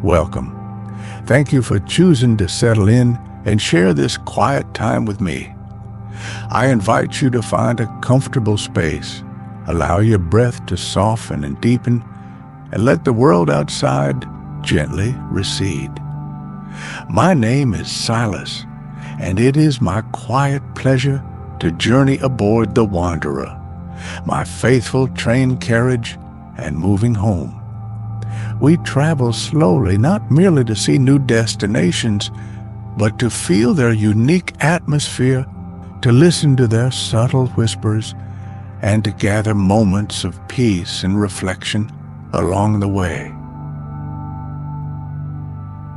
welcome. Thank you for choosing to settle in and share this quiet time with me. I invite you to find a comfortable space, allow your breath to soften and deepen, and let the world outside gently recede. My name is Silas, and it is my quiet pleasure to journey aboard the Wanderer, my faithful train carriage and moving home. We travel slowly, not merely to see new destinations, but to feel their unique atmosphere, to listen to their subtle whispers, and to gather moments of peace and reflection along the way.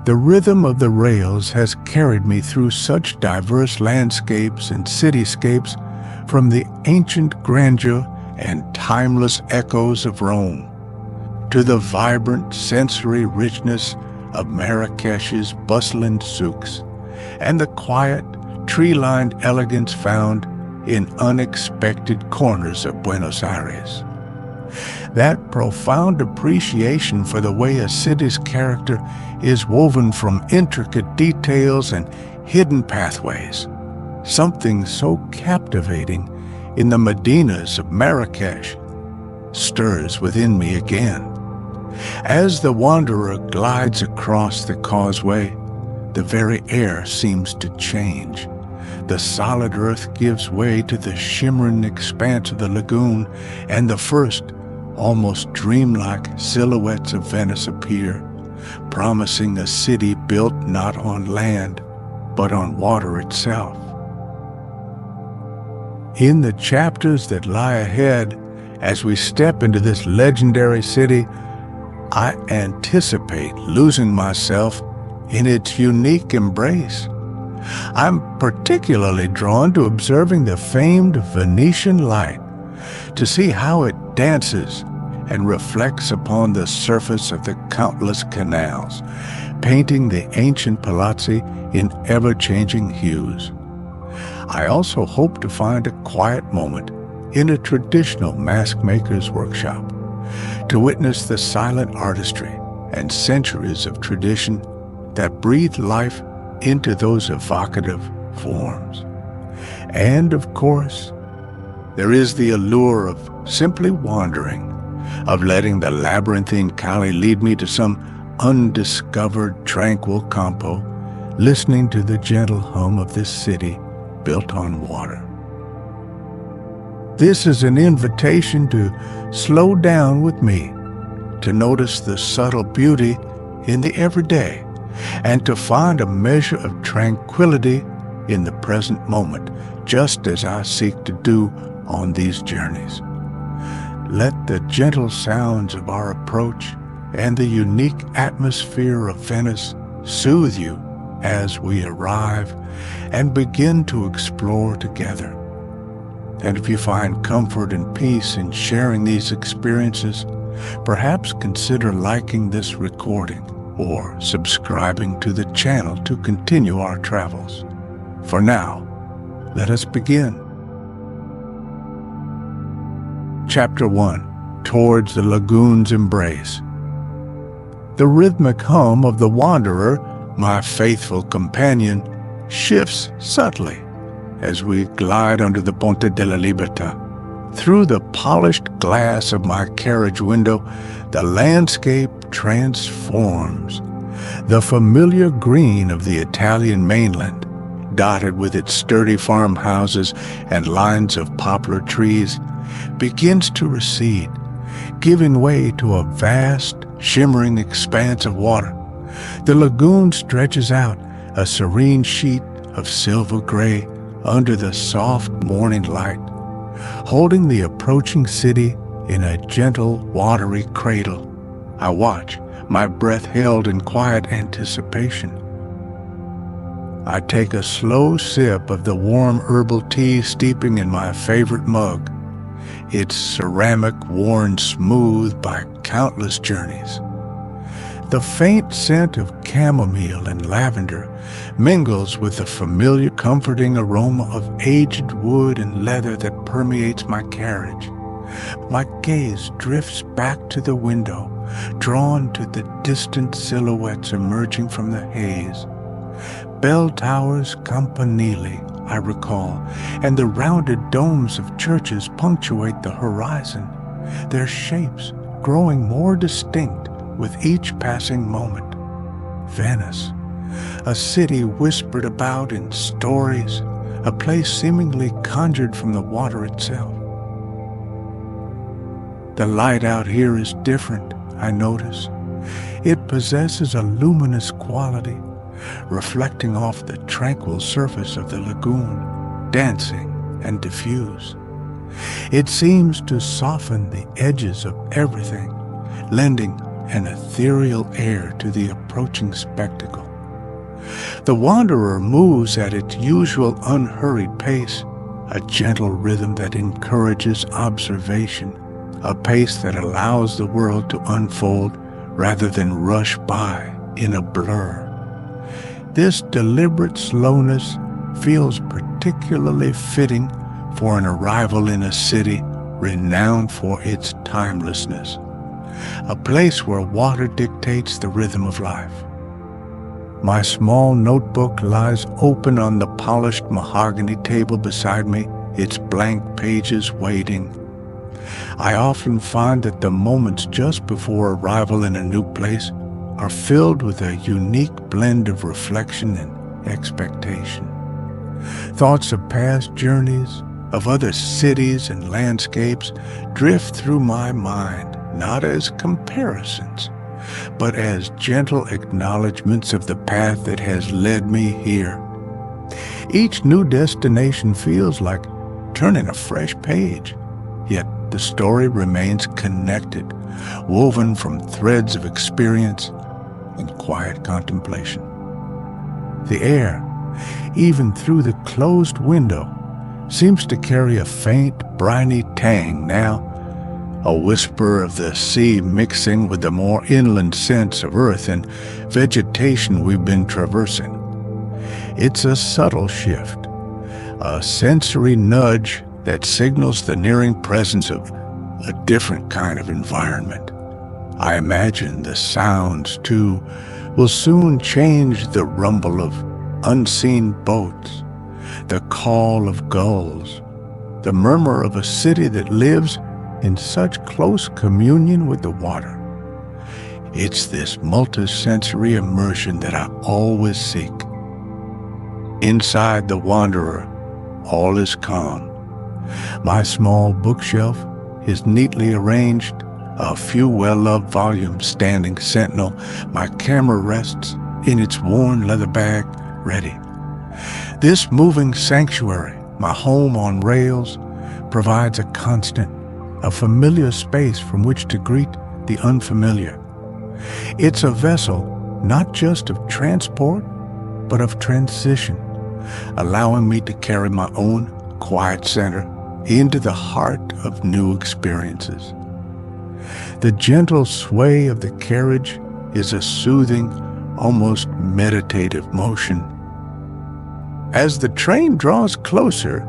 The rhythm of the rails has carried me through such diverse landscapes and cityscapes, from the ancient grandeur and timeless echoes of Rome to the vibrant sensory richness of Marrakesh's bustling souks and the quiet, tree-lined elegance found in unexpected corners of Buenos Aires. That profound appreciation for the way a city's character is woven from intricate details and hidden pathways, something so captivating in the Medinas of Marrakesh, stirs within me again. As the wanderer glides across the causeway, the very air seems to change. The solid earth gives way to the shimmering expanse of the lagoon, and the first, almost dreamlike silhouettes of Venice appear, promising a city built not on land, but on water itself. In the chapters that lie ahead, as we step into this legendary city, I anticipate losing myself in its unique embrace. I'm particularly drawn to observing the famed Venetian light, to see how it dances and reflects upon the surface of the countless canals, painting the ancient palazzi in ever-changing hues. I also hope to find a quiet moment in a traditional mask maker's workshop, to witness the silent artistry and centuries of tradition that breathe life into those evocative forms. And of course, there is the allure of simply wandering, of letting the labyrinthine Cali lead me to some undiscovered tranquil campo, listening to the gentle hum of this city built on water. This is an invitation to slow down with me, to notice the subtle beauty in the everyday, and to find a measure of tranquility in the present moment, just as I seek to do on these journeys. Let the gentle sounds of our approach and the unique atmosphere of Venice soothe you as we arrive and begin to explore together. And if you find comfort and peace in sharing these experiences, perhaps consider liking this recording or subscribing to the channel to continue our travels. For now, let us begin. Chapter 1, Towards the Lagoon's Embrace. The rhythmic hum of the Wanderer, my faithful companion, shifts subtly as we glide under the Ponte della Libertà. Through the polished glass of my carriage window, the landscape transforms. The familiar green of the Italian mainland, dotted with its sturdy farmhouses and lines of poplar trees, begins to recede, giving way to a vast, shimmering expanse of water. The lagoon stretches out, a serene sheet of silver gray under the soft morning light, holding the approaching city in a gentle, watery cradle. I watch, my breath held in quiet anticipation. I take a slow sip of the warm herbal tea steeping in my favorite mug, its ceramic worn smooth by countless journeys. The faint scent of chamomile and lavender mingles with the familiar comforting aroma of aged wood and leather that permeates my carriage. My gaze drifts back to the window, drawn to the distant silhouettes emerging from the haze. Bell towers campanile, I recall, and the rounded domes of churches punctuate the horizon, their shapes growing more distinct with each passing moment. Venice, a city whispered about in stories, a place seemingly conjured from the water itself. The light out here is different, I notice. It possesses a luminous quality, reflecting off the tranquil surface of the lagoon, dancing and diffuse. It seems to soften the edges of everything, lending an ethereal air to the approaching spectacle. The wanderer moves at its usual unhurried pace, a gentle rhythm that encourages observation, a pace that allows the world to unfold rather than rush by in a blur. This deliberate slowness feels particularly fitting for an arrival in a city renowned for its timelessness, a place where water dictates the rhythm of life. My small notebook lies open on the polished mahogany table beside me, its blank pages waiting. I often find that the moments just before arrival in a new place are filled with a unique blend of reflection and expectation. Thoughts of past journeys, of other cities and landscapes drift through my mind, not as comparisons, but as gentle acknowledgments of the path that has led me here. Each new destination feels like turning a fresh page, yet the story remains connected, woven from threads of experience and quiet contemplation. The air, even through the closed window, seems to carry a faint, briny tang now, a whisper of the sea mixing with the more inland scents of earth and vegetation we've been traversing. It's a subtle shift, a sensory nudge that signals the nearing presence of a different kind of environment. I imagine the sounds, too, will soon change: the rumble of unseen boats, the call of gulls, the murmur of a city that lives in such close communion with the water. It's this multisensory immersion that I always seek. Inside the wanderer, all is calm. My small bookshelf is neatly arranged, a few well-loved volumes standing sentinel. My camera rests in its worn leather bag, ready. This moving sanctuary, my home on rails, provides a constant, a familiar space from which to greet the unfamiliar. It's a vessel not just of transport, but of transition, allowing me to carry my own quiet center into the heart of new experiences. The gentle sway of the carriage is a soothing, almost meditative motion. As the train draws closer,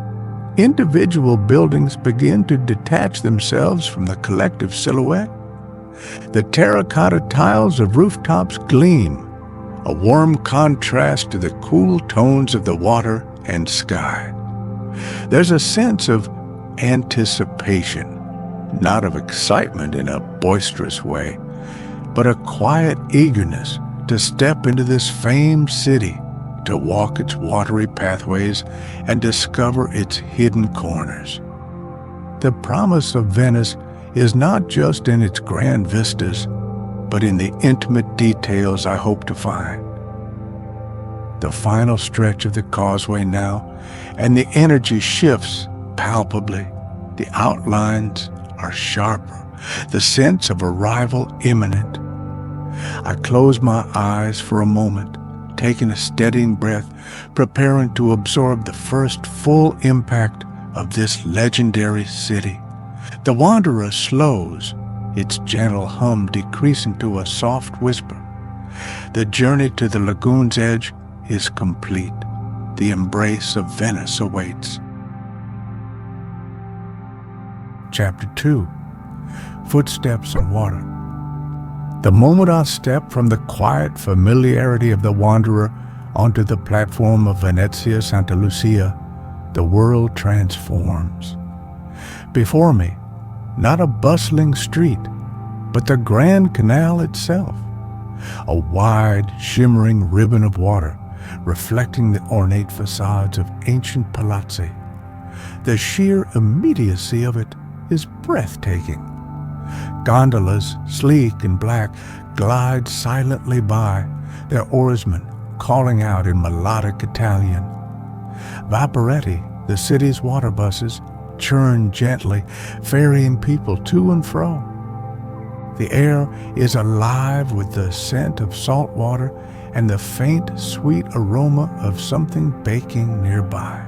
individual buildings begin to detach themselves from the collective silhouette. The terracotta tiles of rooftops gleam, a warm contrast to the cool tones of the water and sky. There's a sense of anticipation, not of excitement in a boisterous way, but a quiet eagerness to step into this famed city, to walk its watery pathways and discover its hidden corners. The promise of Venice is not just in its grand vistas, but in the intimate details I hope to find. The final stretch of the causeway now, and the energy shifts palpably. The outlines are sharper, the sense of arrival imminent. I close my eyes for a moment, taking a steadying breath, preparing to absorb the first full impact of this legendary city. The wanderer slows, its gentle hum decreasing to a soft whisper. The journey to the lagoon's edge is complete. The embrace of Venice awaits. Chapter 2, Footsteps on Water. The moment I step from the quiet familiarity of the wanderer onto the platform of Venezia Santa Lucia, the world transforms. Before me, not a bustling street, but the Grand Canal itself, a wide, shimmering ribbon of water reflecting the ornate facades of ancient palazzi. The sheer immediacy of it is breathtaking. Gondolas, sleek and black, glide silently by, their oarsmen calling out in melodic Italian. Vaporetti, the city's water buses, churn gently, ferrying people to and fro. The air is alive with the scent of salt water and the faint, sweet aroma of something baking nearby.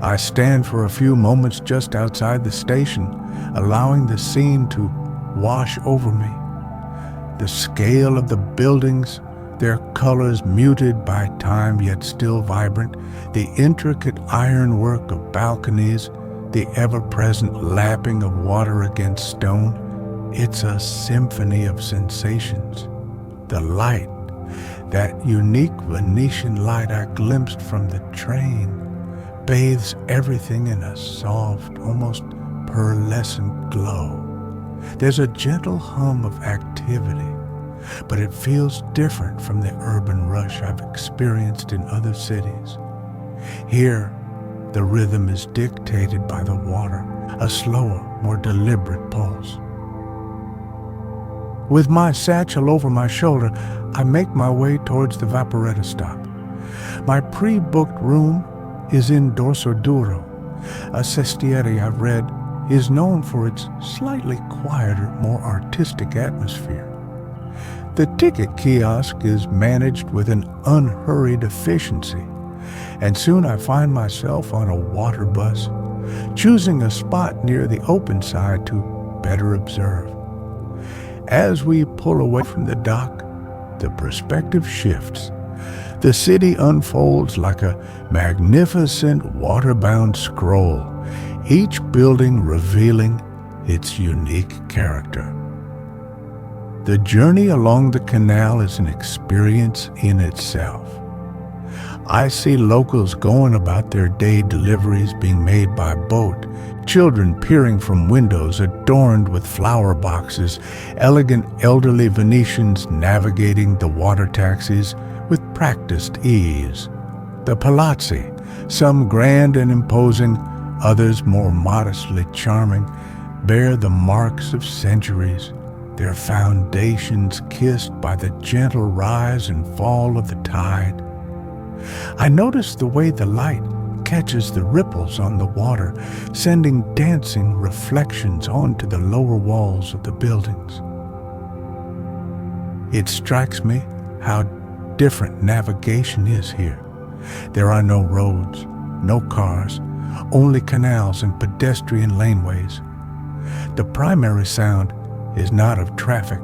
I stand for a few moments just outside the station, allowing the scene to wash over me. The scale of the buildings, their colors muted by time yet still vibrant, the intricate ironwork of balconies, the ever-present lapping of water against stone. It's a symphony of sensations. The light, that unique Venetian light I glimpsed from the train, bathes everything in a soft, almost pearlescent glow. There's a gentle hum of activity, but it feels different from the urban rush I've experienced in other cities. Here, the rhythm is dictated by the water, a slower, more deliberate pulse. With my satchel over my shoulder, I make my way towards the Vaporetta stop. My pre-booked room is in Dorso Duro. A sestiere I've read is known for its slightly quieter, more artistic atmosphere. The ticket kiosk is managed with an unhurried efficiency, and soon I find myself on a water bus, choosing a spot near the open side to better observe. As we pull away from the dock, the perspective shifts. The city unfolds like a magnificent water-bound scroll, each building revealing its unique character. The journey along the canal is an experience in itself. I see locals going about their day deliveries being made by boat, children peering from windows adorned with flower boxes, elegant elderly Venetians navigating the water taxis with practiced ease. The palazzi, some grand and imposing, others more modestly charming, bear the marks of centuries, their foundations kissed by the gentle rise and fall of the tide. I notice the way the light catches the ripples on the water, sending dancing reflections onto the lower walls of the buildings. It strikes me how different navigation is here. There are no roads, no cars, only canals and pedestrian laneways. The primary sound is not of traffic,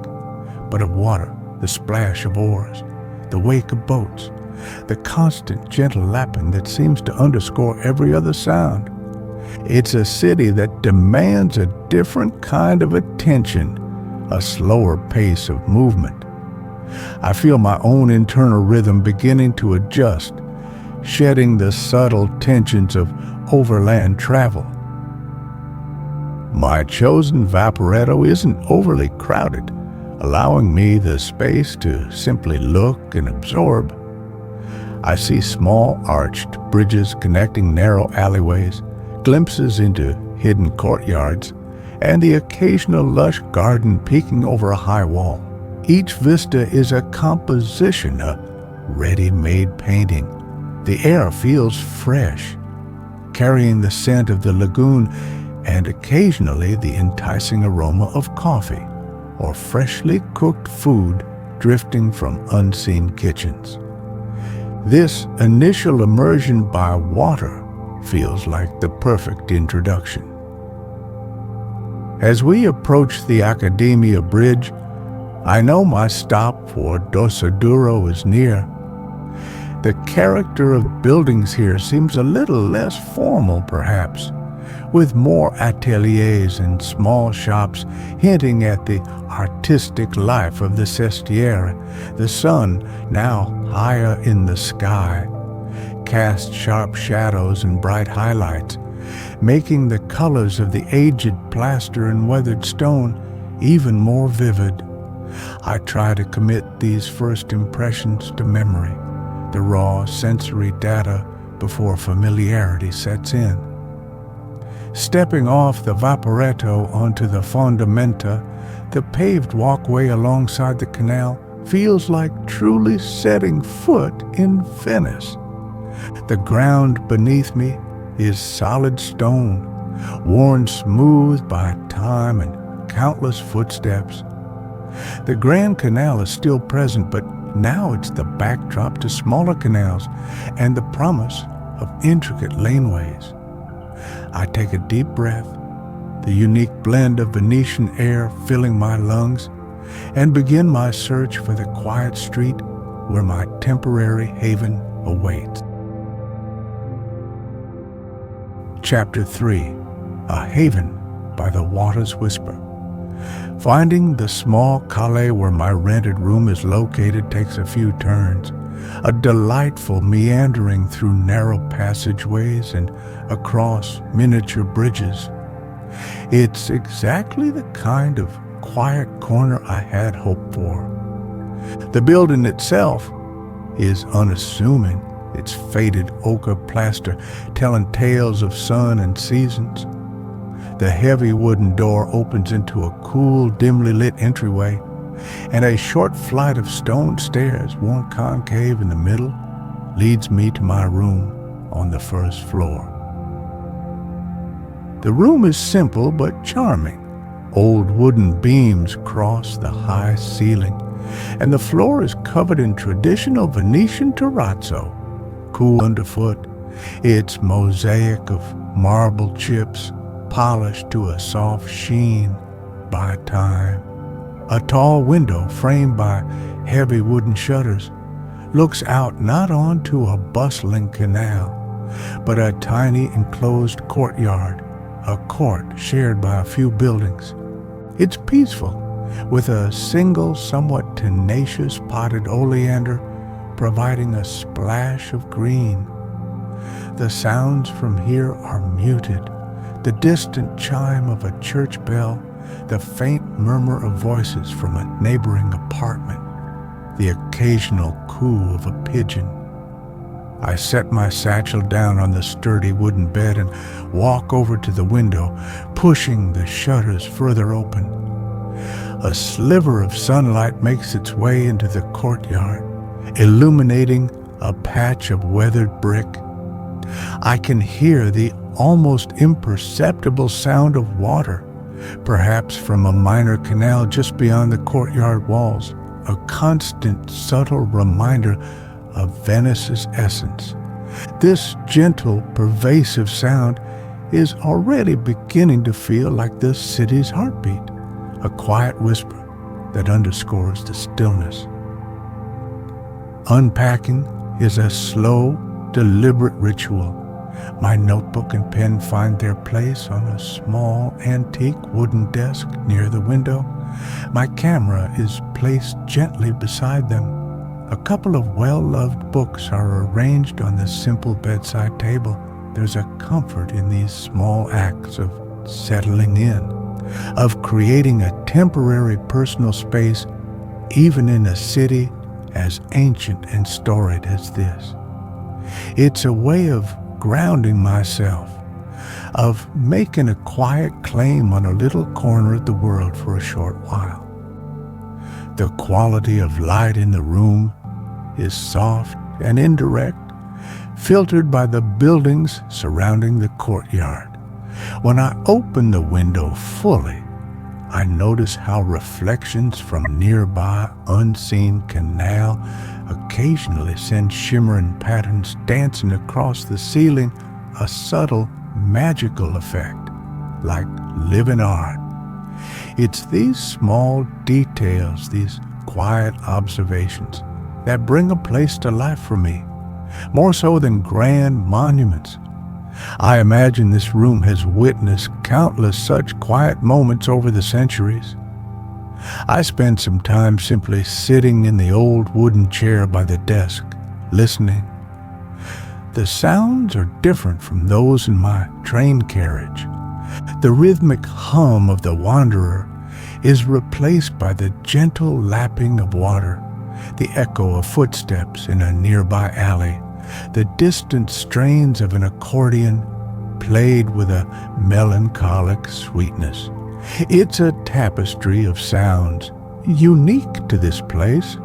but of water, the splash of oars, the wake of boats, the constant gentle lapping that seems to underscore every other sound. It's a city that demands a different kind of attention, a slower pace of movement. I feel my own internal rhythm beginning to adjust, shedding the subtle tensions of overland travel. My chosen Vaporetto isn't overly crowded, allowing me the space to simply look and absorb. I see small arched bridges connecting narrow alleyways, glimpses into hidden courtyards, and the occasional lush garden peeking over a high wall. Each vista is a composition, a ready-made painting. The air feels fresh, carrying the scent of the lagoon and occasionally the enticing aroma of coffee or freshly cooked food drifting from unseen kitchens. This initial immersion by water feels like the perfect introduction. As we approach the Accademia Bridge, I know my stop for Dorso Duro is near. The character of buildings here seems a little less formal, perhaps, with more ateliers and small shops hinting at the artistic life of the sestiere. The sun, now higher in the sky, cast sharp shadows and bright highlights, making the colors of the aged plaster and weathered stone even more vivid. I try to commit these first impressions to memory, the raw sensory data, before familiarity sets in. Stepping off the Vaporetto onto the Fondamenta, the paved walkway alongside the canal feels like truly setting foot in Venice. The ground beneath me is solid stone, worn smooth by time and countless footsteps. The Grand Canal is still present, but now it's the backdrop to smaller canals and the promise of intricate laneways. I take a deep breath, the unique blend of Venetian air filling my lungs, and begin my search for the quiet street where my temporary haven awaits. Chapter 3. A Haven by the Water's Whisper. Finding the small calle where my rented room is located takes a few turns, a delightful meandering through narrow passageways and across miniature bridges. It's exactly the kind of quiet corner I had hoped for. The building itself is unassuming, its faded ochre plaster telling tales of sun and seasons. The heavy wooden door opens into a cool, dimly lit entryway, and a short flight of stone stairs, one concave in the middle, leads me to my room on the first floor. The room is simple but charming. Old wooden beams cross the high ceiling, and the floor is covered in traditional Venetian terrazzo, cool underfoot, its mosaic of marble chips polished to a soft sheen by time. A tall window framed by heavy wooden shutters looks out not onto a bustling canal, but a tiny enclosed courtyard, a court shared by a few buildings. It's peaceful, with a single, somewhat tenacious potted oleander providing a splash of green. The sounds from here are muted, the distant chime of a church bell, the faint murmur of voices from a neighboring apartment, the occasional coo of a pigeon. I set my satchel down on the sturdy wooden bed and walk over to the window, pushing the shutters further open. A sliver of sunlight makes its way into the courtyard, illuminating a patch of weathered brick. I can hear the almost imperceptible sound of water, perhaps from a minor canal just beyond the courtyard walls, a constant, subtle reminder of Venice's essence. This gentle, pervasive sound is already beginning to feel like the city's heartbeat, a quiet whisper that underscores the stillness. Unpacking is a slow, deliberate ritual. My notebook and pen find their place on a small, antique wooden desk near the window. My camera is placed gently beside them. A couple of well-loved books are arranged on the simple bedside table. There's a comfort in these small acts of settling in, of creating a temporary personal space, even in a city as ancient and storied as this. It's a way of grounding myself, of making a quiet claim on a little corner of the world for a short while. The quality of light in the room is soft and indirect, filtered by the buildings surrounding the courtyard. When I open the window fully, I notice how reflections from nearby unseen canal occasionally send shimmering patterns dancing across the ceiling, a subtle, magical effect, like living art. It's these small details, these quiet observations, that bring a place to life for me, more so than grand monuments. I imagine this room has witnessed countless such quiet moments over the centuries. I spend some time simply sitting in the old wooden chair by the desk, listening. The sounds are different from those in my train carriage. The rhythmic hum of the wanderer is replaced by the gentle lapping of water, the echo of footsteps in a nearby alley, the distant strains of an accordion played with a melancholic sweetness. It's a tapestry of sounds unique to this place,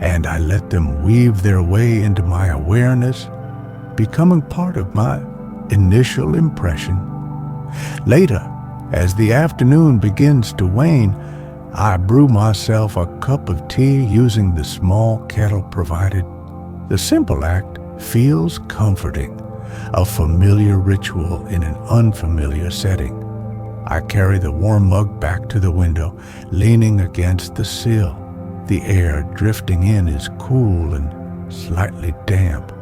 and I let them weave their way into my awareness, becoming part of my initial impression. Later, as the afternoon begins to wane, I brew myself a cup of tea using the small kettle provided. The simple act feels comforting, a familiar ritual in an unfamiliar setting. I carry the warm mug back to the window, leaning against the sill. The air drifting in is cool and slightly damp,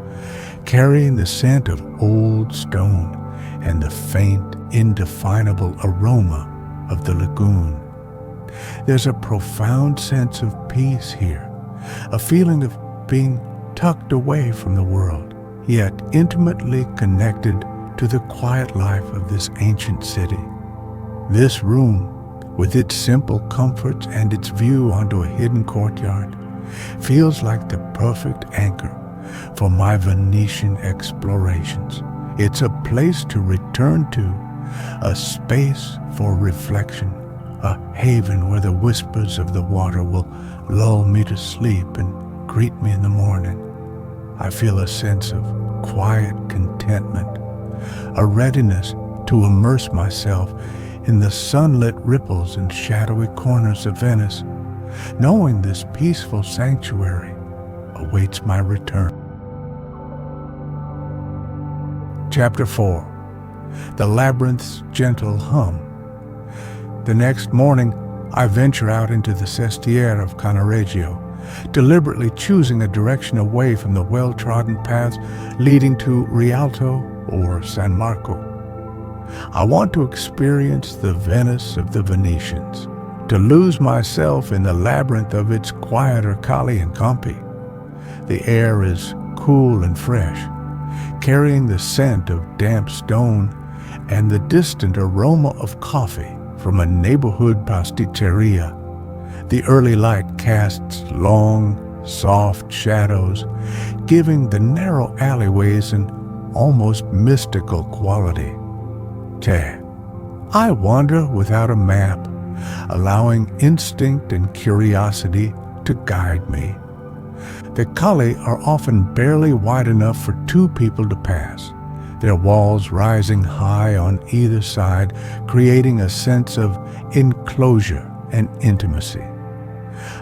carrying the scent of old stone and the faint, indefinable aroma of the lagoon. There's a profound sense of peace here, a feeling of being tucked away from the world, yet intimately connected to the quiet life of this ancient city. This room, with its simple comforts and its view onto a hidden courtyard, feels like the perfect anchor for my Venetian explorations. It's a place to return to, a space for reflection, a haven where the whispers of the water will lull me to sleep and greet me in the morning. I feel a sense of quiet contentment, a readiness to immerse myself in the sunlit ripples and shadowy corners of Venice, knowing this peaceful sanctuary awaits my return. Chapter 4. The Labyrinth's Gentle Hum. The next morning, I venture out into the sestiere of Cannaregio, deliberately choosing a direction away from the well-trodden paths leading to Rialto or San Marco. I want to experience the Venice of the Venetians, to lose myself in the labyrinth of its quieter Calle and Campi. The air is cool and fresh, carrying the scent of damp stone and the distant aroma of coffee from a neighborhood pasticceria. The early light casts long, soft shadows, giving the narrow alleyways an almost mystical quality. I wander without a map, allowing instinct and curiosity to guide me. The calle are often barely wide enough for two people to pass, their walls rising high on either side, creating a sense of enclosure and intimacy.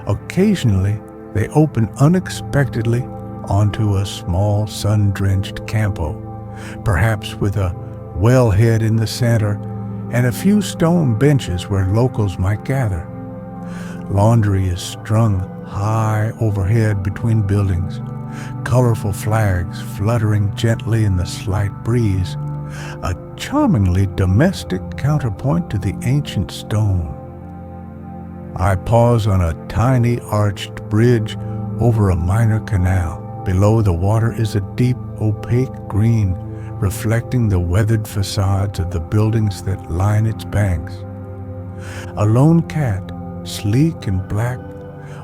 Occasionally, they open unexpectedly onto a small sun-drenched campo, perhaps with a wellhead in the center and a few stone benches where locals might gather. Laundry is strung high overhead between buildings, colorful flags fluttering gently in the slight breeze, a charmingly domestic counterpoint to the ancient stone. I pause on a tiny arched bridge over a minor canal. Below, the water is a deep, opaque green, reflecting the weathered facades of the buildings that line its banks. A lone cat, sleek and black,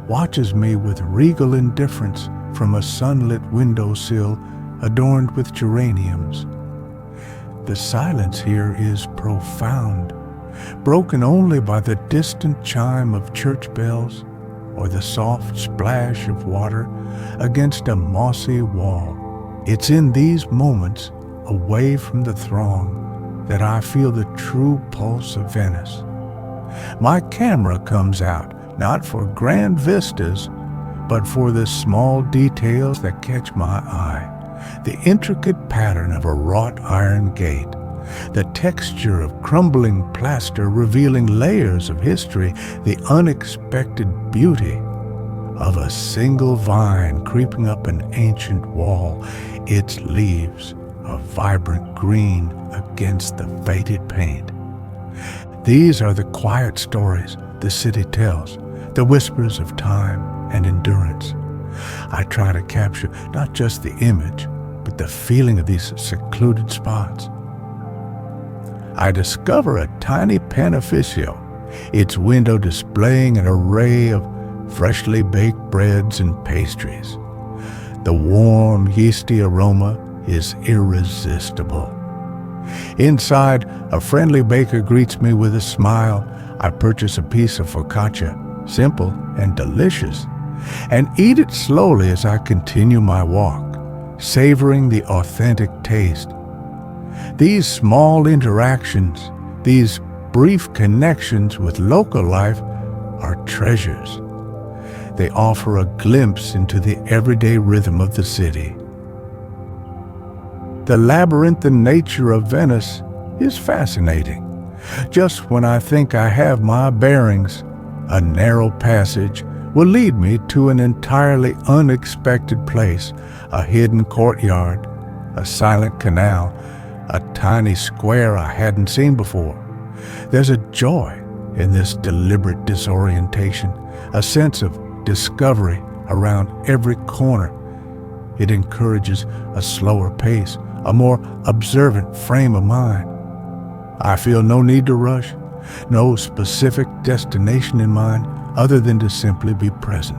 watches me with regal indifference from a sunlit windowsill adorned with geraniums. The silence here is profound, broken only by the distant chime of church bells or the soft splash of water against a mossy wall. It's in these moments, away from the throng, that I feel the true pulse of Venice. My camera comes out, not for grand vistas, but for the small details that catch my eye. The intricate pattern of a wrought iron gate, the texture of crumbling plaster revealing layers of history, the unexpected beauty of a single vine creeping up an ancient wall, its leaves a vibrant green against the faded paint. These are the quiet stories the city tells, the whispers of time and endurance. I try to capture not just the image, but the feeling of these secluded spots. I discover a tiny panificio, its window displaying an array of freshly baked breads and pastries. The warm, yeasty aroma is irresistible. Inside, a friendly baker greets me with a smile. I purchase a piece of focaccia, simple and delicious, and eat it slowly as I continue my walk, savoring the authentic taste. These small interactions, these brief connections with local life are treasures. They offer a glimpse into the everyday rhythm of the city. The labyrinthine nature of Venice is fascinating. Just when I think I have my bearings, a narrow passage will lead me to an entirely unexpected place, a hidden courtyard, a silent canal, a tiny square I hadn't seen before. There's a joy in this deliberate disorientation, a sense of discovery around every corner. It encourages a slower pace, a more observant frame of mind. I feel no need to rush, no specific destination in mind other than to simply be present.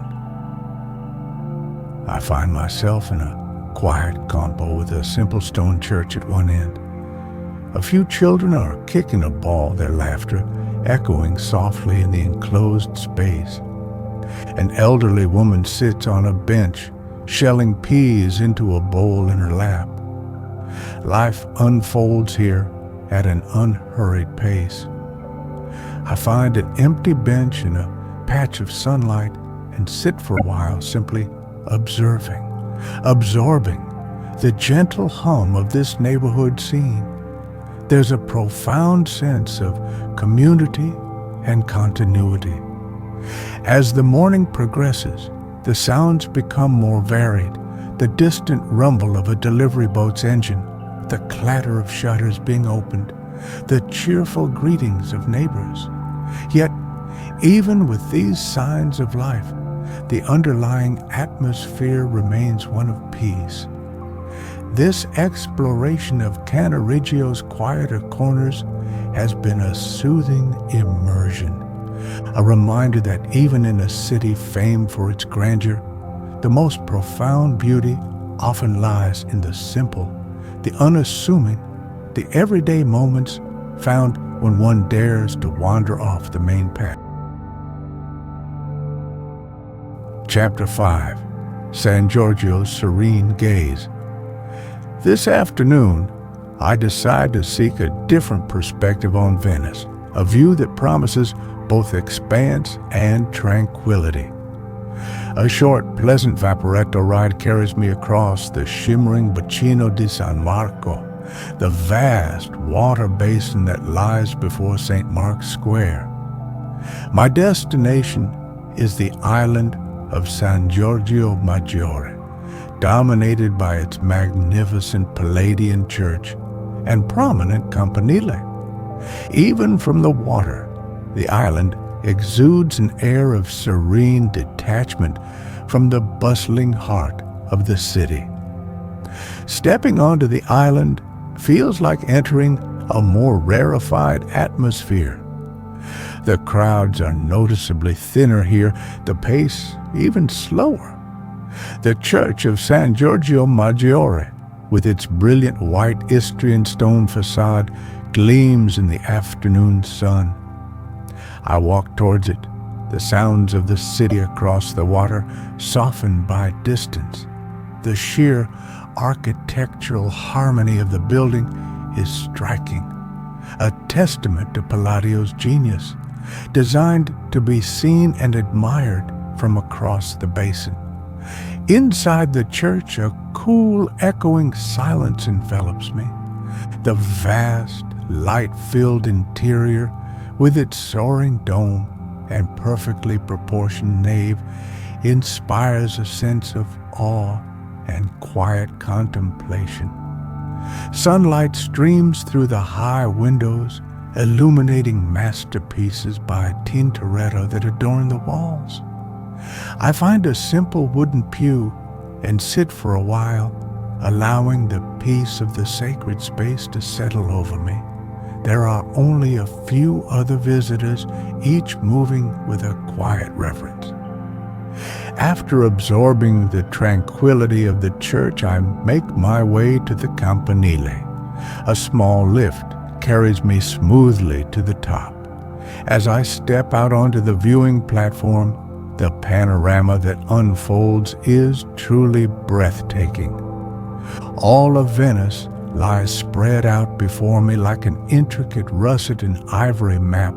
I find myself in a quiet compo with a simple stone church at one end. A few children are kicking a ball, their laughter echoing softly in the enclosed space. An elderly woman sits on a bench, shelling peas into a bowl in her lap. Life unfolds here at an unhurried pace. I find an empty bench in a patch of sunlight and sit for a while simply observing, absorbing the gentle hum of this neighborhood scene. There's a profound sense of community and continuity. As the morning progresses, the sounds become more varied. The distant rumble of a delivery boat's engine, the clatter of shutters being opened, the cheerful greetings of neighbors. Yet, even with these signs of life, the underlying atmosphere remains one of peace. This exploration of Cannaregio's quieter corners has been a soothing immersion, a reminder that even in a city famed for its grandeur, the most profound beauty often lies in the simple, the unassuming, the everyday moments found when one dares to wander off the main path. Chapter 5. San Giorgio's Serene Gaze. This afternoon, I decide to seek a different perspective on Venice, a view that promises both expanse and tranquility. A short, pleasant vaporetto ride carries me across the shimmering Bacino di San Marco, the vast water basin that lies before St. Mark's Square. My destination is the island of San Giorgio Maggiore, dominated by its magnificent Palladian church and prominent campanile. Even from the water, the island exudes an air of serene detachment from the bustling heart of the city. Stepping onto the island feels like entering a more rarefied atmosphere. The crowds are noticeably thinner here, the pace even slower. The church of San Giorgio Maggiore, with its brilliant white Istrian stone facade, gleams in the afternoon sun. I walk towards it, the sounds of the city across the water softened by distance. The sheer architectural harmony of the building is striking, a testament to Palladio's genius, designed to be seen and admired from across the basin. Inside the church, a cool, echoing silence envelops me. The vast, light-filled interior, with its soaring dome and perfectly proportioned nave, inspires a sense of awe and quiet contemplation. Sunlight streams through the high windows, illuminating masterpieces by Tintoretto that adorn the walls. I find a simple wooden pew and sit for a while, allowing the peace of the sacred space to settle over me. There are only a few other visitors, each moving with a quiet reverence. After absorbing the tranquility of the church, I make my way to the campanile. A small lift carries me smoothly to the top. As I step out onto the viewing platform, the panorama that unfolds is truly breathtaking. All of Venice lies spread out before me like an intricate russet and ivory map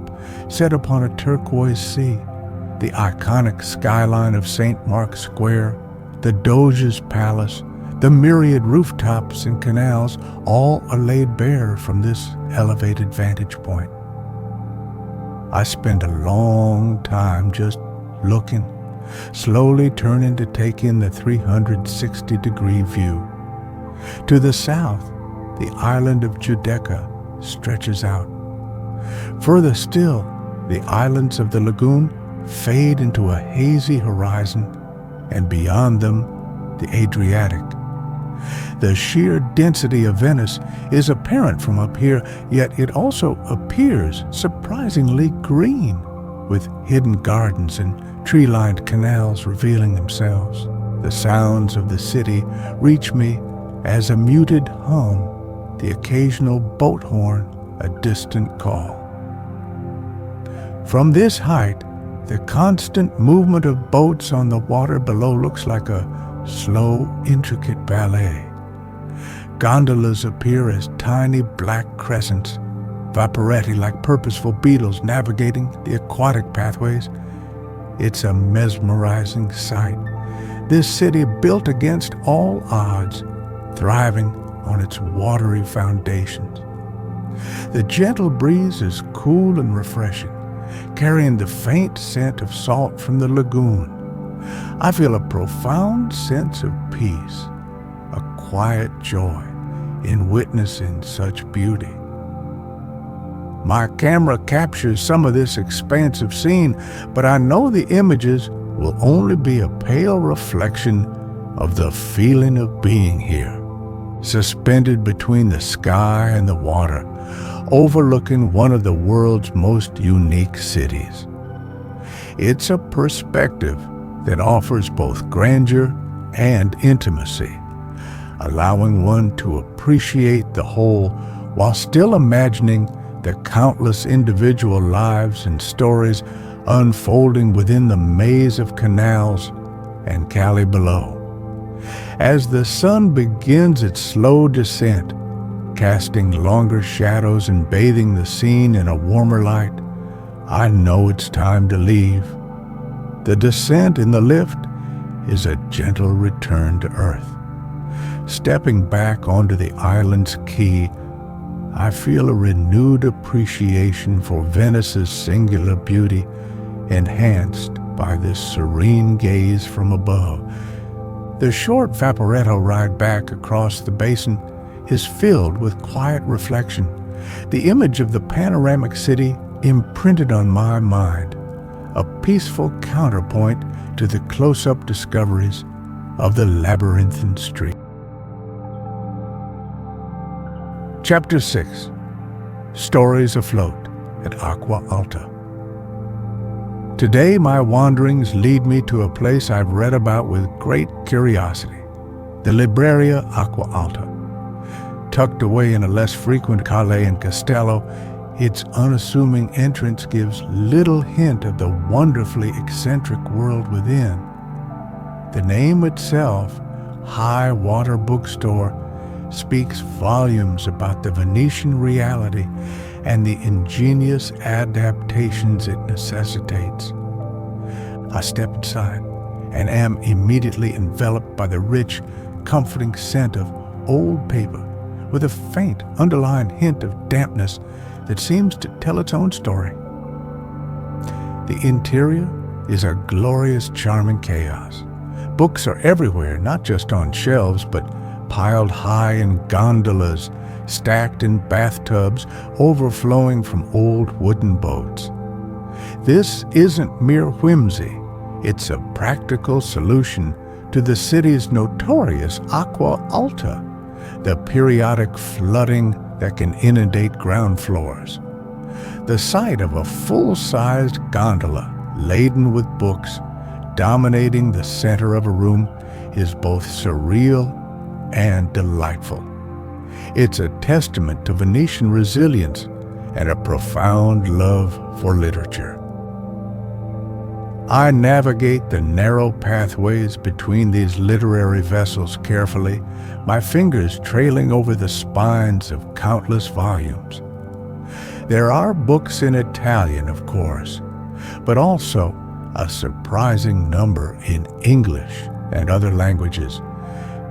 set upon a turquoise sea. The iconic skyline of St. Mark's Square, the Doge's Palace, the myriad rooftops and canals, all are laid bare from this elevated vantage point. I spend a long time just looking, slowly turning to take in the 360-degree view. To the south, the island of Giudecca stretches out. Further still, the islands of the Lagoon fade into a hazy horizon, and beyond them, the Adriatic. The sheer density of Venice is apparent from up here, yet it also appears surprisingly green, with hidden gardens and tree-lined canals revealing themselves. The sounds of the city reach me as a muted hum, the occasional boat horn, a distant call. From this height, the constant movement of boats on the water below looks like a slow, intricate ballet. Gondolas appear as tiny black crescents, vaporetti like purposeful beetles navigating the aquatic pathways. It's a mesmerizing sight. This city built against all odds, thriving on its watery foundations. The gentle breeze is cool and refreshing, carrying the faint scent of salt from the lagoon. I feel a profound sense of peace, a quiet joy in witnessing such beauty. My camera captures some of this expansive scene, but I know the images will only be a pale reflection of the feeling of being here, suspended between the sky and the water, overlooking one of the world's most unique cities. It's a perspective that offers both grandeur and intimacy, allowing one to appreciate the whole while still imagining the countless individual lives and stories unfolding within the maze of canals and Cali below. As the sun begins its slow descent, casting longer shadows and bathing the scene in a warmer light, I know it's time to leave. The descent in the lift is a gentle return to earth. Stepping back onto the island's quay, I feel a renewed appreciation for Venice's singular beauty, enhanced by this serene gaze from above. The short vaporetto ride back across the basin is filled with quiet reflection, the image of the panoramic city imprinted on my mind, a peaceful counterpoint to the close-up discoveries of the labyrinthine street. Chapter 6. Stories Afloat at Acqua Alta. Today my wanderings lead me to a place I've read about with great curiosity, the Libreria Acqua Alta. Tucked away in a less frequent calle and castello, its unassuming entrance gives little hint of the wonderfully eccentric world within. The name itself, High Water Bookstore, speaks volumes about the Venetian reality and the ingenious adaptations it necessitates. I step inside and am immediately enveloped by the rich, comforting scent of old paper with a faint underlying hint of dampness that seems to tell its own story. The interior is a glorious, charming chaos. Books are everywhere, not just on shelves, but piled high in gondolas, stacked in bathtubs overflowing from old wooden boats. This isn't mere whimsy. It's a practical solution to the city's notorious Acqua Alta, the periodic flooding that can inundate ground floors. The sight of a full-sized gondola laden with books dominating the center of a room is both surreal and delightful. It's a testament to Venetian resilience and a profound love for literature. I navigate the narrow pathways between these literary vessels carefully, my fingers trailing over the spines of countless volumes. There are books in Italian, of course, but also a surprising number in English and other languages,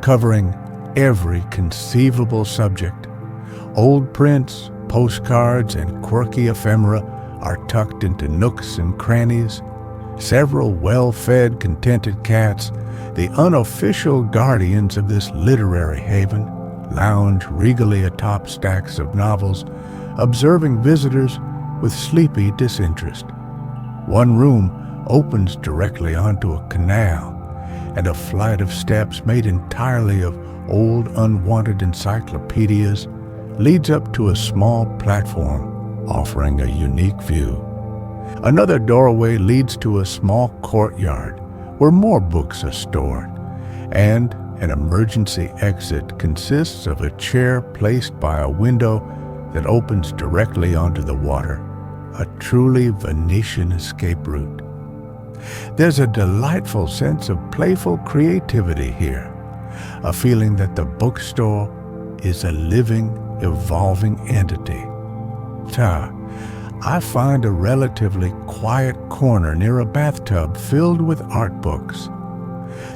covering every conceivable subject. Old prints, postcards, and quirky ephemera are tucked into nooks and crannies. Several well-fed, contented cats, the unofficial guardians of this literary haven, lounge regally atop stacks of novels, observing visitors with sleepy disinterest. One room opens directly onto a canal, and a flight of steps made entirely of old unwanted encyclopedias leads up to a small platform offering a unique view. Another doorway leads to a small courtyard where more books are stored, and an emergency exit consists of a chair placed by a window that opens directly onto the water, a truly Venetian escape route. There's a delightful sense of playful creativity here, a feeling that the bookstore is a living, evolving entity. I find a relatively quiet corner near a bathtub filled with art books.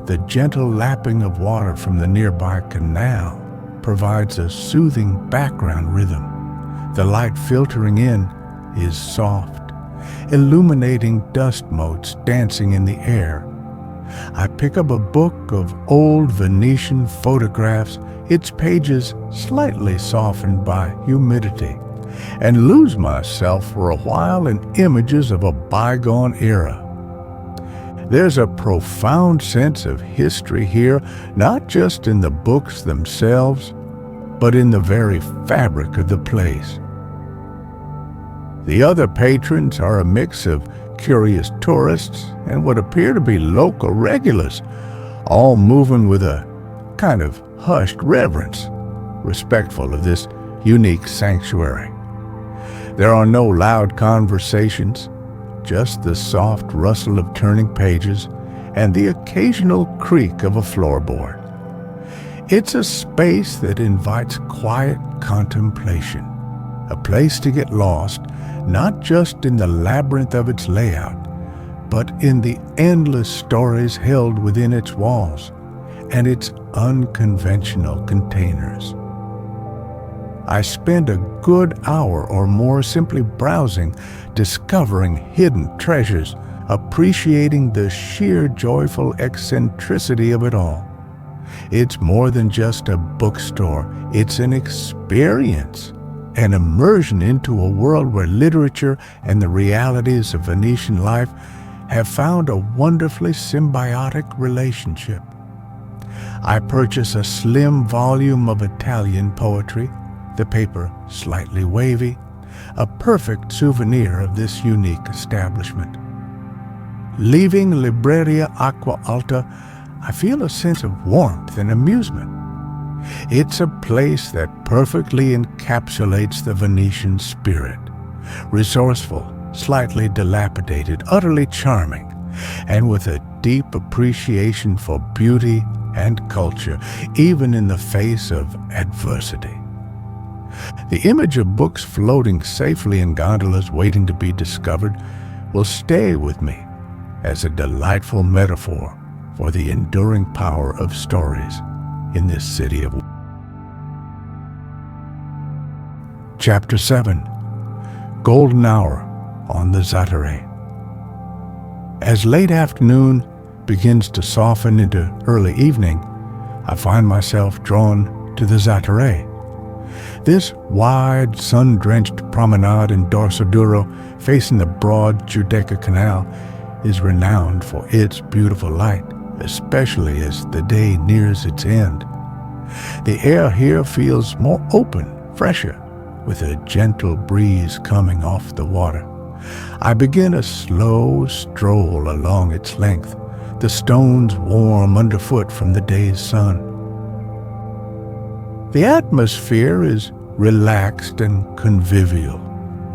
The gentle lapping of water from the nearby canal provides a soothing background rhythm. The light filtering in is soft, illuminating dust motes dancing in the air. I pick up a book of old Venetian photographs, its pages slightly softened by humidity, and lose myself for a while in images of a bygone era. There's a profound sense of history here, not just in the books themselves, but in the very fabric of the place. The other patrons are a mix of curious tourists and what appear to be local regulars, all moving with a kind of hushed reverence, respectful of this unique sanctuary. There are no loud conversations, just the soft rustle of turning pages and the occasional creak of a floorboard. It's a space that invites quiet contemplation, a place to get lost, not just in the labyrinth of its layout, but in the endless stories held within its walls and its unconventional containers. I spend a good hour or more simply browsing, discovering hidden treasures, appreciating the sheer joyful eccentricity of it all. It's more than just a bookstore, it's an experience, an immersion into a world where literature and the realities of Venetian life have found a wonderfully symbiotic relationship. I purchase a slim volume of Italian poetry, the paper slightly wavy, a perfect souvenir of this unique establishment. Leaving Libreria Acqua Alta, I feel a sense of warmth and amusement. It's a place that perfectly encapsulates the Venetian spirit. Resourceful, slightly dilapidated, utterly charming, and with a deep appreciation for beauty and culture, even in the face of adversity. The image of books floating safely in gondolas waiting to be discovered will stay with me as a delightful metaphor for the enduring power of stories in this city of... Chapter 7. Golden Hour on the Zattere. As late afternoon begins to soften into early evening, I find myself drawn to the Zattere. This wide, sun-drenched promenade in Dorsoduro, facing the broad Giudecca Canal, is renowned for its beautiful light, especially as the day nears its end. The air here feels more open, fresher, with a gentle breeze coming off the water. I begin a slow stroll along its length, the stones warm underfoot from the day's sun. The atmosphere is relaxed and convivial.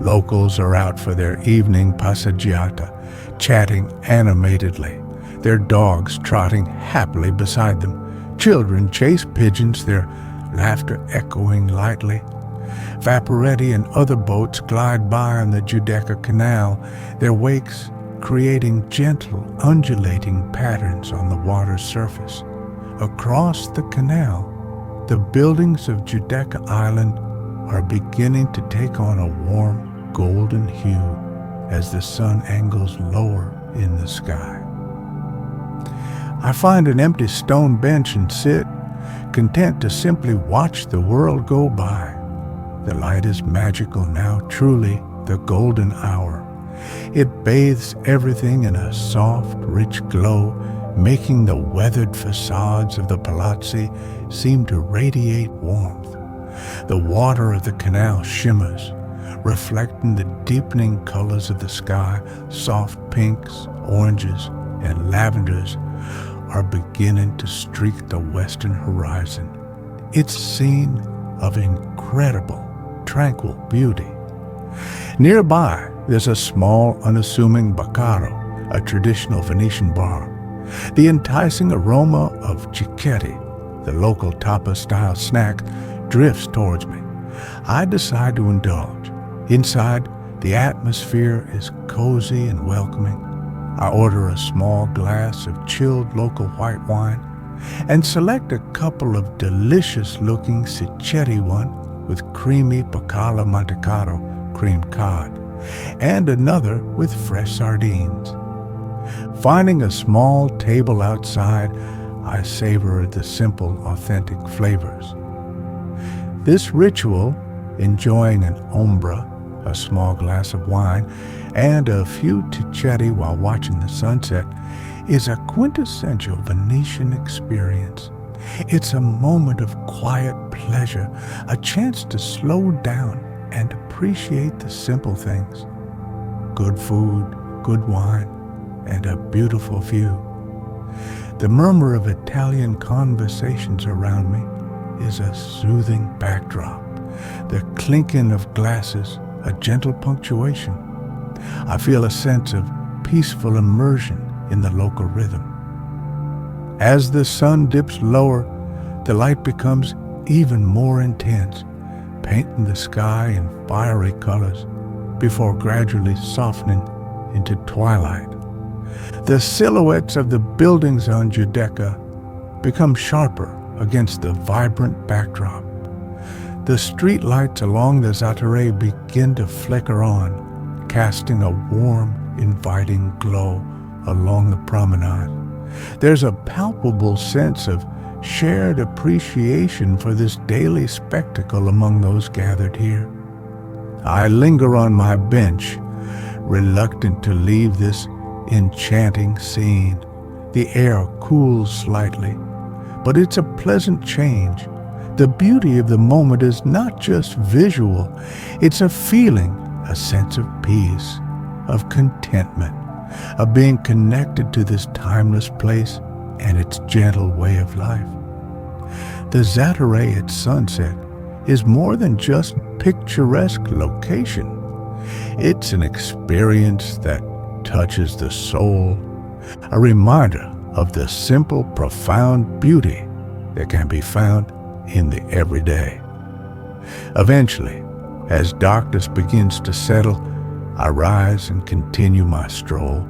Locals are out for their evening passeggiata, chatting animatedly, their dogs trotting happily beside them. Children chase pigeons, their laughter echoing lightly. Vaporetti and other boats glide by on the Giudecca Canal, their wakes creating gentle, undulating patterns on the water's surface. Across the canal, the buildings of Giudecca Island are beginning to take on a warm, golden hue as the sun angles lower in the sky. I find an empty stone bench and sit, content to simply watch the world go by. The light is magical now, truly the golden hour. It bathes everything in a soft, rich glow, making the weathered facades of the palazzi seem to radiate warmth. The water of the canal shimmers, reflecting the deepening colors of the sky. Soft pinks, oranges, and lavenders are beginning to streak the western horizon. It's a scene of incredible, tranquil beauty. Nearby, there's a small, unassuming baccaro, a traditional Venetian bar. The enticing aroma of cicchetti, the local tapas-style snack, drifts towards me. I decide to indulge. Inside, the atmosphere is cozy and welcoming. I order a small glass of chilled local white wine and select a couple of delicious-looking cicchetti, one with creamy Pacala Mantecato creamed cod, and another with fresh sardines. Finding a small table outside, I savor the simple, authentic flavors. This ritual, enjoying an ombra, a small glass of wine, and a few cicchetti while watching the sunset, is a quintessential Venetian experience. It's a moment of quiet pleasure, a chance to slow down and appreciate the simple things. Good food, good wine, and a beautiful view. The murmur of Italian conversations around me is a soothing backdrop. The clinking of glasses, a gentle punctuation. I feel a sense of peaceful immersion in the local rhythm. As the sun dips lower, the light becomes even more intense, painting the sky in fiery colors before gradually softening into twilight. The silhouettes of the buildings on Giudecca become sharper against the vibrant backdrop. The street lights along the Zattere begin to flicker on, casting a warm, inviting glow along the promenade. There's a palpable sense of shared appreciation for this daily spectacle among those gathered here. I linger on my bench, reluctant to leave this enchanting scene. The air cools slightly, but it's a pleasant change. The beauty of the moment is not just visual, it's a feeling, a sense of peace, of contentment, of being connected to this timeless place and its gentle way of life. The Zattere at sunset is more than just picturesque location. It's an experience that touches the soul, a reminder of the simple, profound beauty that can be found in the everyday. Eventually, as darkness begins to settle, I rise and continue my stroll,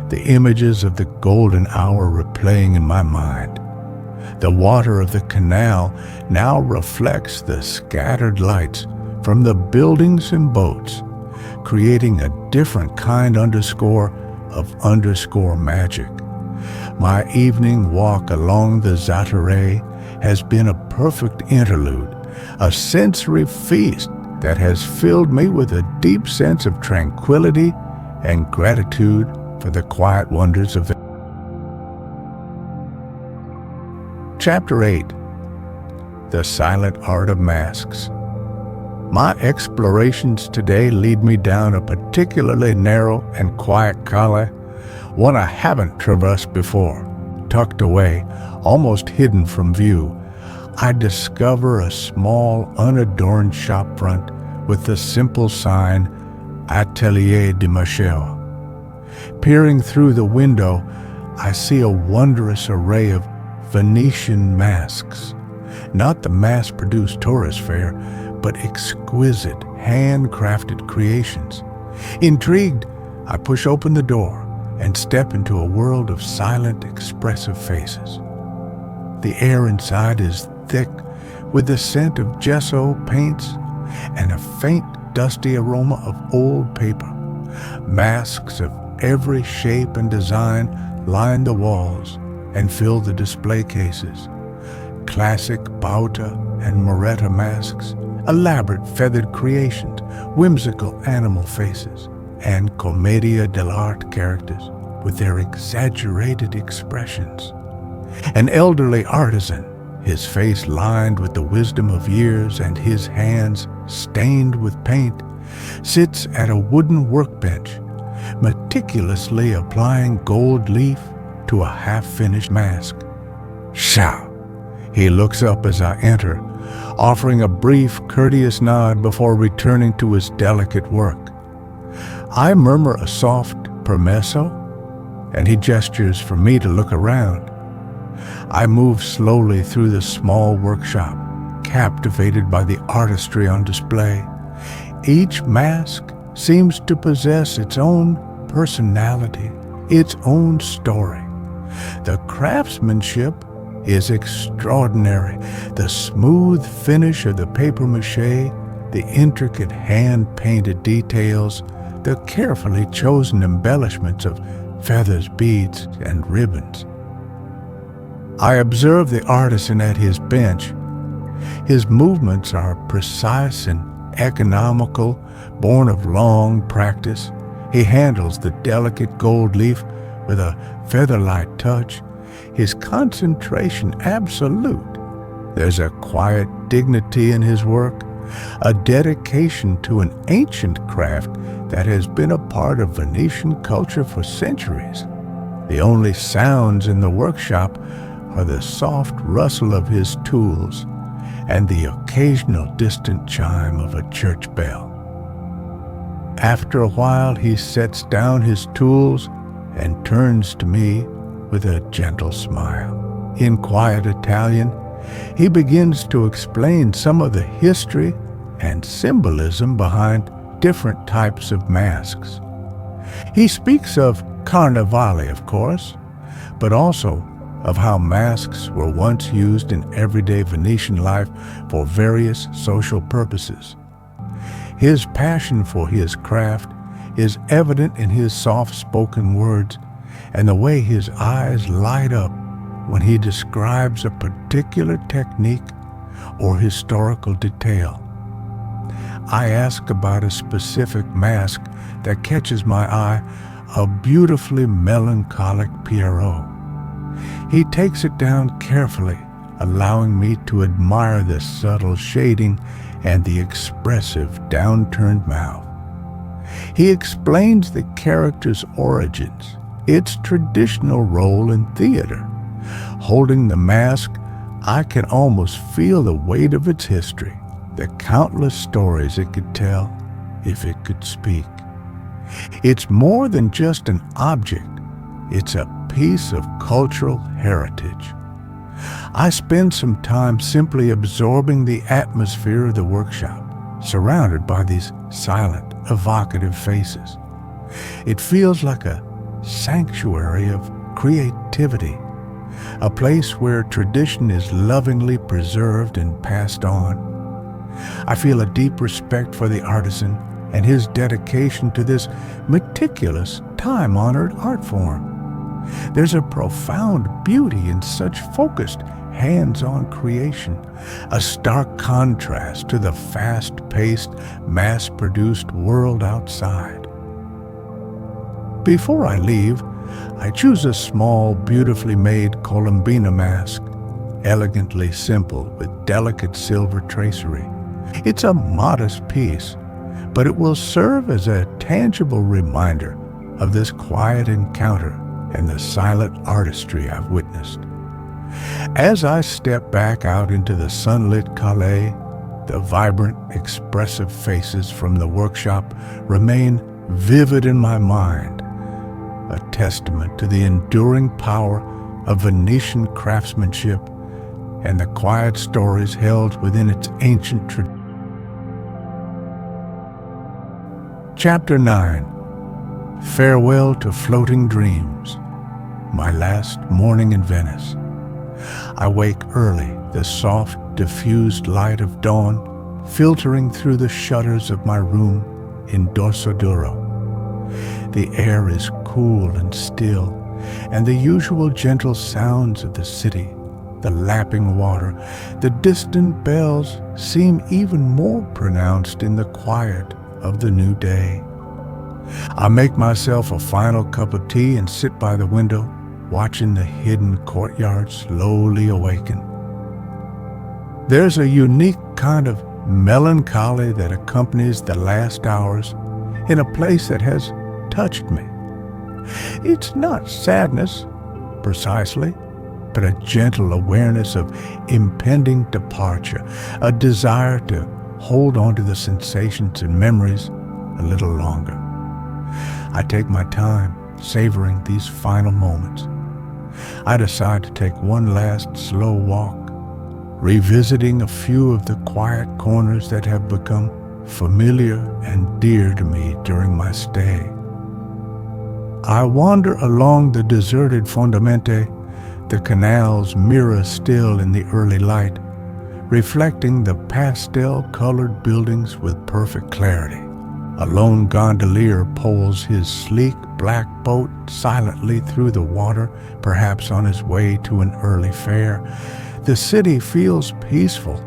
the images of the golden hour replaying in my mind. The water of the canal now reflects the scattered lights from the buildings and boats, creating a different kind of underscore magic. My evening walk along the Zattere has been a perfect interlude, a sensory feast that has filled me with a deep sense of tranquility and gratitude for the quiet wonders of it. Chapter 8. The Silent Art of Masks. My explorations today lead me down a particularly narrow and quiet calle, one I haven't traversed before. Tucked away, almost hidden from view, I discover a small, unadorned shopfront with the simple sign, Atelier de Marcheur. Peering through the window, I see a wondrous array of Venetian masks. Not the mass-produced tourist fare, but exquisite, handcrafted creations. Intrigued, I push open the door and step into a world of silent, expressive faces. The air inside is thick with the scent of gesso paints and a faint, dusty aroma of old paper. Masks of every shape and design line the walls and fill the display cases. Classic Bauta and Moretta masks, elaborate feathered creations, whimsical animal faces, and commedia dell'arte characters with their exaggerated expressions. An elderly artisan, his face lined with the wisdom of years and his hands stained with paint, sits at a wooden workbench, meticulously applying gold leaf to a half-finished mask. Shah! He looks up as I enter, offering a brief, courteous nod before returning to his delicate work. I murmur a soft permesso, and he gestures for me to look around. I move slowly through the small workshop, captivated by the artistry on display. Each mask seems to possess its own personality, its own story. The craftsmanship is extraordinary. The smooth finish of the papier-mâché, the intricate hand-painted details, the carefully chosen embellishments of feathers, beads, and ribbons. I observe the artisan at his bench. His movements are precise and economical, born of long practice. He handles the delicate gold leaf with a feather-light touch, his concentration absolute. There's a quiet dignity in his work, a dedication to an ancient craft that has been a part of Venetian culture for centuries. The only sounds in the workshop are the soft rustle of his tools and the occasional distant chime of a church bell. After a while, he sets down his tools and turns to me with a gentle smile. In quiet Italian, he begins to explain some of the history and symbolism behind different types of masks. He speaks of carnevale, of course, but also of how masks were once used in everyday Venetian life for various social purposes. His passion for his craft is evident in his soft-spoken words and the way his eyes light up when he describes a particular technique or historical detail. I ask about a specific mask that catches my eye, a beautifully melancholic Pierrot. He takes it down carefully, allowing me to admire the subtle shading and the expressive downturned mouth. He explains the character's origins, its traditional role in theater. Holding the mask, I can almost feel the weight of its history, the countless stories it could tell if it could speak. It's more than just an object. It's a piece of cultural heritage. I spend some time simply absorbing the atmosphere of the workshop, surrounded by these silent, evocative faces. It feels like a sanctuary of creativity, a place where tradition is lovingly preserved and passed on. I feel a deep respect for the artisan and his dedication to this meticulous, time-honored art form. There's a profound beauty in such focused, hands-on creation, a stark contrast to the fast-paced, mass-produced world outside. Before I leave, I choose a small, beautifully made Colombina mask, elegantly simple with delicate silver tracery. It's a modest piece, but it will serve as a tangible reminder of this quiet encounter and the silent artistry I've witnessed. As I step back out into the sunlit Calais, the vibrant, expressive faces from the workshop remain vivid in my mind, a testament to the enduring power of Venetian craftsmanship and the quiet stories held within its ancient tradition. Chapter 9. Farewell to Floating Dreams. My last morning in Venice. I wake early, the soft, diffused light of dawn filtering through the shutters of my room in Dorsoduro. The air is cool and still, and the usual gentle sounds of the city, the lapping water, the distant bells seem even more pronounced in the quiet of the new day. I make myself a final cup of tea and sit by the window, watching the hidden courtyard slowly awaken. There's a unique kind of melancholy that accompanies the last hours in a place that has touched me. It's not sadness, precisely, but a gentle awareness of impending departure, a desire to hold on to the sensations and memories a little longer. I take my time, savoring these final moments. I decide to take one last slow walk, revisiting a few of the quiet corners that have become familiar and dear to me during my stay. I wander along the deserted fondamente, the canals mirror still in the early light, reflecting the pastel-colored buildings with perfect clarity. A lone gondolier poles his sleek black boat silently through the water, perhaps on his way to an early fair. The city feels peaceful,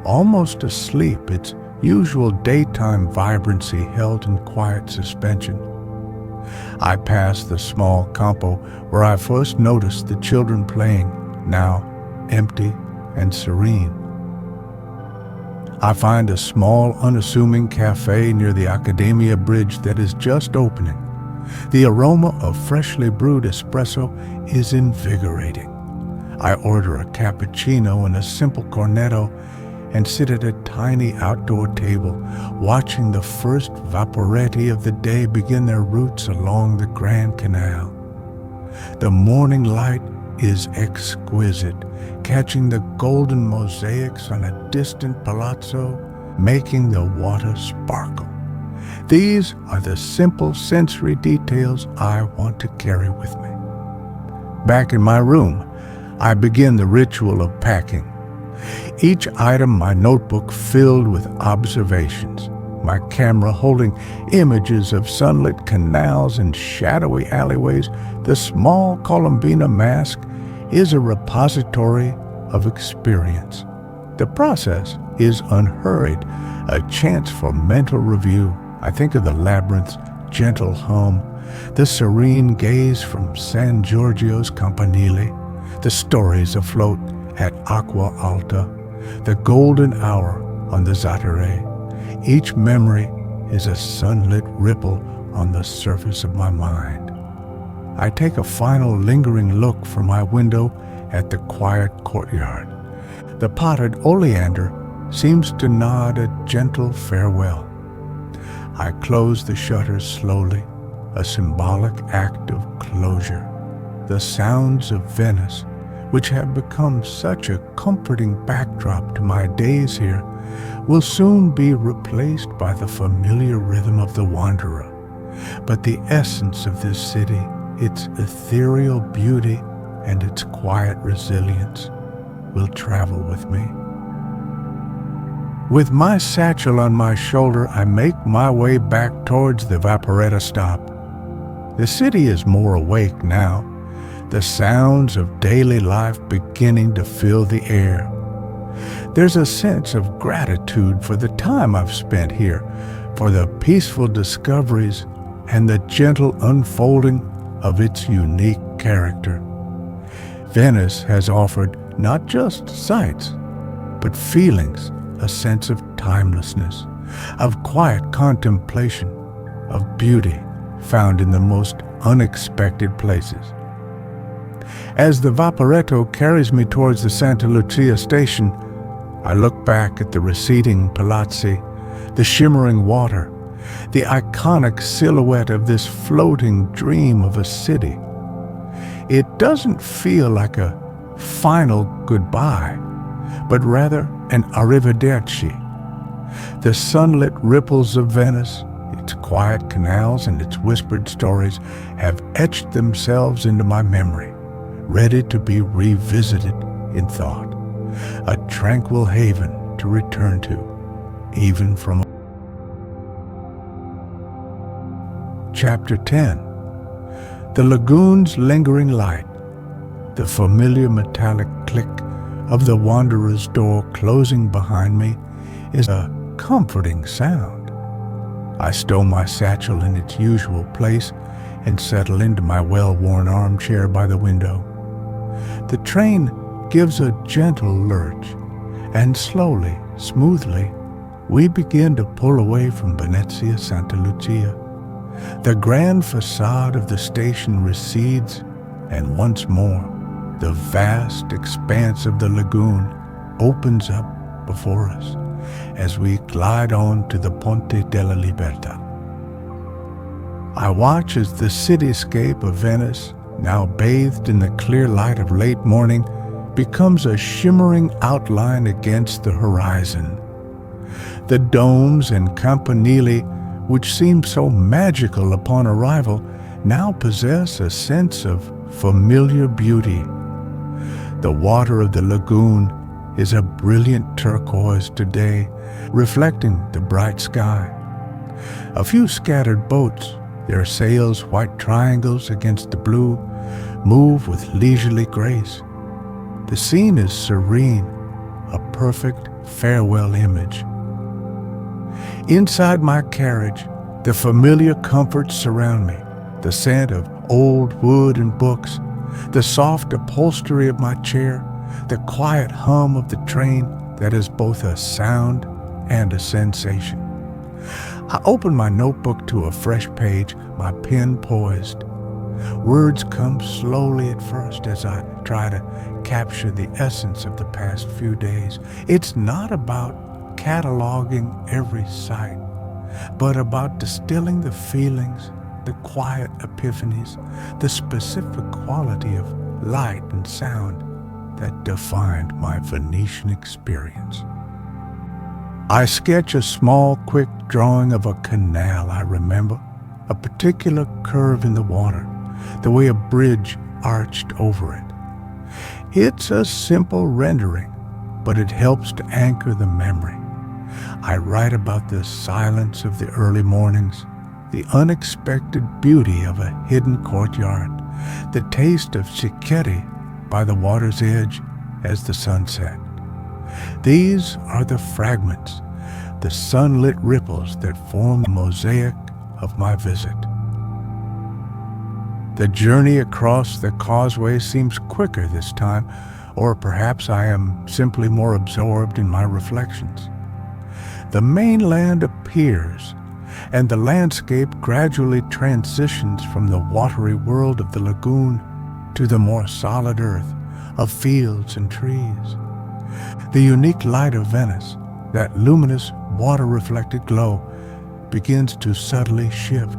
almost asleep, its usual daytime vibrancy held in quiet suspension. I pass the small campo where I first noticed the children playing, now empty and serene. I find a small, unassuming cafe near the Accademia Bridge that is just opening. The aroma of freshly brewed espresso is invigorating. I order a cappuccino and a simple cornetto and sit at a tiny outdoor table, watching the first vaporetti of the day begin their routes along the Grand Canal. The morning light is exquisite, catching the golden mosaics on a distant palazzo, making the water sparkle. These are the simple sensory details I want to carry with me. Back in my room, I begin the ritual of packing. Each item, my notebook filled with observations, my camera holding images of sunlit canals and shadowy alleyways, the small Colombina mask is a repository of experience. The process is unhurried, a chance for mental review. I think of the Labyrinth's gentle hum, the serene gaze from San Giorgio's campanile, the stories afloat at Acqua Alta, the golden hour on the Zattere. Each memory is a sunlit ripple on the surface of my mind. I take a final lingering look from my window at the quiet courtyard. The potted oleander seems to nod a gentle farewell. I close the shutters slowly, a symbolic act of closure. The sounds of Venice, which have become such a comforting backdrop to my days here, will soon be replaced by the familiar rhythm of the wanderer. But the essence of this city, its ethereal beauty and its quiet resilience, will travel with me. With my satchel on my shoulder, I make my way back towards the Vaporetta stop. The city is more awake now, the sounds of daily life beginning to fill the air. There's a sense of gratitude for the time I've spent here, for the peaceful discoveries and the gentle unfolding of its unique character. Venice has offered not just sights, but feelings, a sense of timelessness, of quiet contemplation, of beauty found in the most unexpected places. As the Vaporetto carries me towards the Santa Lucia station, I look back at the receding palazzi, the shimmering water, the iconic silhouette of this floating dream of a city. It doesn't feel like a final goodbye, but rather an arrivederci. The sunlit ripples of Venice, its quiet canals and its whispered stories have etched themselves into my memory, ready to be revisited in thought. A tranquil haven to return to, even from. Chapter 10. The lagoon's lingering light, the familiar metallic click of the wanderer's door closing behind me, is a comforting sound. I stow my satchel in its usual place and settle into my well-worn armchair by the window. The train gives a gentle lurch, and slowly, smoothly, we begin to pull away from Venezia Santa Lucia. The grand facade of the station recedes, and once more, the vast expanse of the lagoon opens up before us as we glide on to the Ponte della Libertà. I watch as the cityscape of Venice, now bathed in the clear light of late morning, becomes a shimmering outline against the horizon. The domes and campanili, which seemed so magical upon arrival, now possess a sense of familiar beauty. The water of the lagoon is a brilliant turquoise today, reflecting the bright sky. A few scattered boats, their sails white triangles against the blue, move with leisurely grace. The scene is serene, a perfect farewell image. Inside my carriage, the familiar comforts surround me, the scent of old wood and books, the soft upholstery of my chair, the quiet hum of the train that is both a sound and a sensation. I open my notebook to a fresh page, my pen poised. Words come slowly at first as I try to capture the essence of the past few days. It's not about cataloging every sight, but about distilling the feelings, the quiet epiphanies, the specific quality of light and sound that defined my Venetian experience. I sketch a small, quick drawing of a canal I remember, a particular curve in the water, the way a bridge arched over it. It's a simple rendering, but it helps to anchor the memory. I write about the silence of the early mornings, the unexpected beauty of a hidden courtyard, the taste of cicchetti by the water's edge as the sun set. These are the fragments, the sunlit ripples that form the mosaic of my visit. The journey across the causeway seems quicker this time, or perhaps I am simply more absorbed in my reflections. The mainland appears, and the landscape gradually transitions from the watery world of the lagoon to the more solid earth of fields and trees. The unique light of Venice, that luminous water-reflected glow, begins to subtly shift,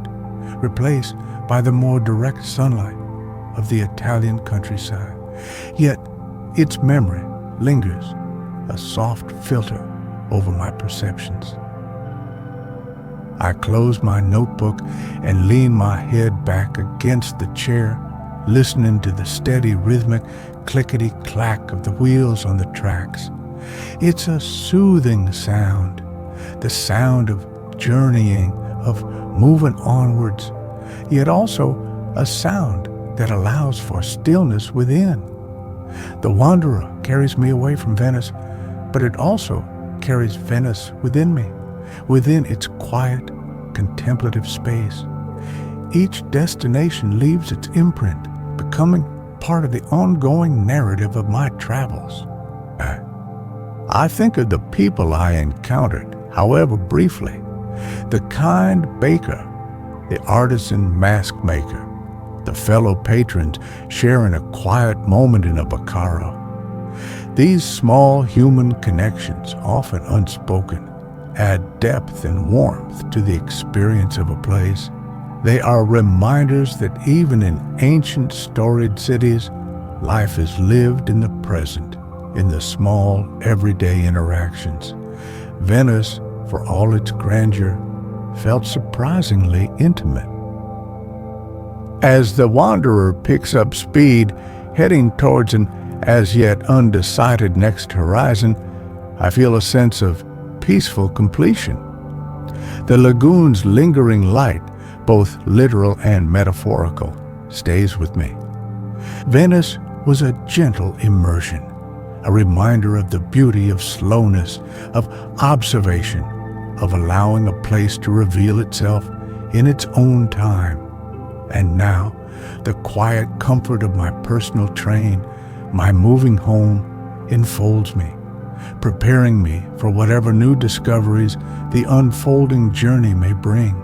replaced by the more direct sunlight of the Italian countryside. Yet its memory lingers, a soft filter over my perceptions. I close my notebook and lean my head back against the chair, listening to the steady rhythmic clickety-clack of the wheels on the tracks. It's a soothing sound, the sound of journeying, of moving onwards, yet also a sound that allows for stillness within. The Wanderer carries me away from Venice, but it also carries Venice within me, within its quiet, contemplative space. Each destination leaves its imprint, becoming part of the ongoing narrative of my travels. I think of the people I encountered, however briefly, the kind baker, the artisan mask maker, the fellow patrons sharing a quiet moment in a Baccaro. These small human connections, often unspoken, add depth and warmth to the experience of a place. They are reminders that even in ancient, storied cities, life is lived in the present, in the small, everyday interactions. Venice, for all its grandeur, felt surprisingly intimate. As the Wanderer picks up speed, heading towards an as-yet undecided next horizon, I feel a sense of peaceful completion. The lagoon's lingering light, both literal and metaphorical, stays with me. Venice was a gentle immersion, a reminder of the beauty of slowness, of observation, of allowing a place to reveal itself in its own time. And now, the quiet comfort of my personal train, my moving home, enfolds me, preparing me for whatever new discoveries the unfolding journey may bring.